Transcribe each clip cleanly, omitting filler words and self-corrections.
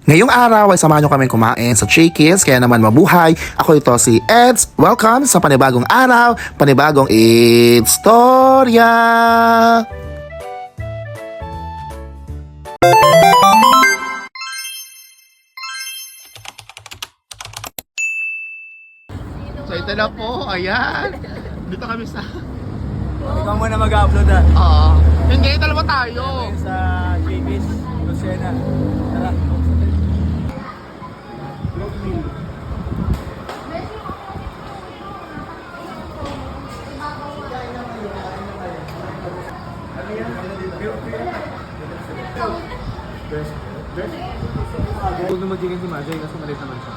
Ngayong araw ay samahan nyo kami kumain sa Chickies, kaya naman mabuhay. Ako ito si Eds. Welcome sa panibagong araw, panibagong Istorya! So ito na po, ayan. Dito kami sa... Ikaw muna mag-upload Hindi, dalawa tayo. sa JB's Lucena. Tara. Huwag na mag-chicken si Majay kasi malit naman siya.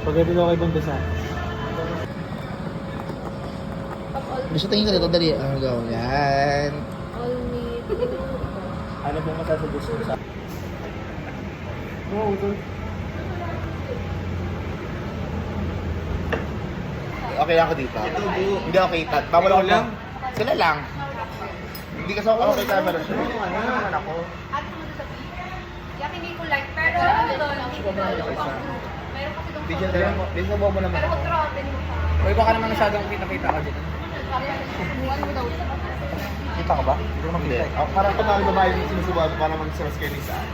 Pagdating ako kay Bundesa. Gusto tingin ka dito, dali. Ano daw? Yan. Ano pong masasabi sa... Oo, utol. Okay lang ako dito. Hindi okay. Bawal ako lang. Sila lang. Hindi kasi ako kay camera. Ano naman ako? Kaya hindi ko like, pero ano doon, hindi ko like. Meron kasi doon Bisa mo naman. pero huwag trotin mo pa. Uy, baka naman masyadong kita-kita ka dito. Ano daw? Kita ka ba? Hindi ko makita. Parang kung namin babae yung sinusubuhan para mag-stress kayo ni Saan.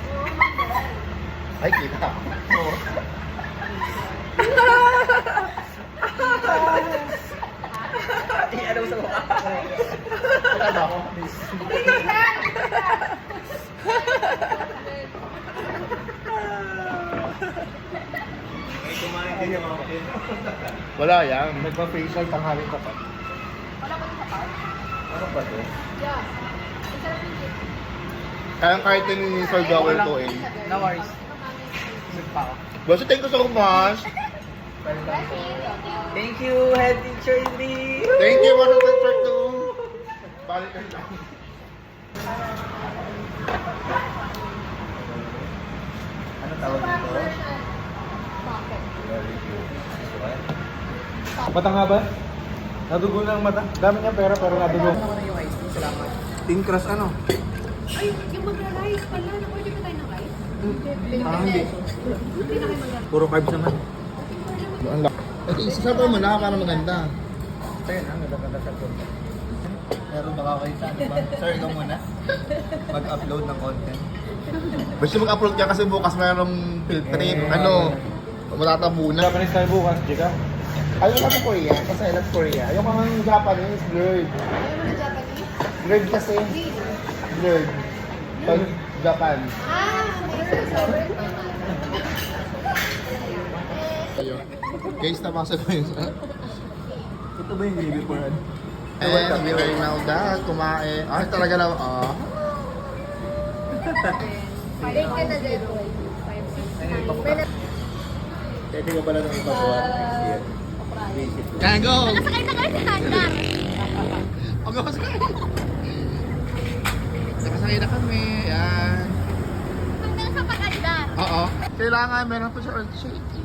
Ay, kita. Oo. Ano sa mukha? Kita ba ako? Wala yan. Nagpa-facial tanghali ka pa. Wala ba ito sa park? Ano ba ito? Yeah. Ang sarap yung chips. Kayang kahit ni Sir Gawel to eh. No worries. Sit pa ako. Boss, thank you so much. Thank you, head teacher Lee! Thank you, Boss Teacher too. Balik ka lang. Ano tawag dito? Mata nga ba? Nadugo na ang mata. Dami niya pera pero nadugo. Ano naman yung ice cream? Salamat. Thin crust ano? Ay, yung magra-rice pala. Naku, ba tayo ng rice? Hindi. Hindi na kayo magra-rice. Puro carbs naman. Ang laki. Ito, isasabaw mo na para maganda. Kaya na, ganda-ganda sa to. Meron baka kayo sa ano ba? Sir, ikaw muna. Mag-upload ng content. Basta mag-upload ka kasi bukas mayroong field trip. Ano, matatabunan. Japanese tayo bukas, Jika. Ayaw lang po Korea, kasi I love Korea. Yung mga Japanese, blurred. Ayaw mo na Japanese? Blurred kasi. Blurred. Pag Japan. Meron sa work Ayun. Guys, napasok ko yun. Ito ba yung gravy for ano? And we are now done. Kumain. Ay, talaga lang. Bake ka na dito. 5, 6, 9. Pwede ka pala nung ipagawa next year. Kaya go! Nakasakay na kayo sa handar. Huwag ako sakay. Nakasakay na kami. Yan. Hanggang sa pag-andar. Oo. Kailangan meron po siya earth shake.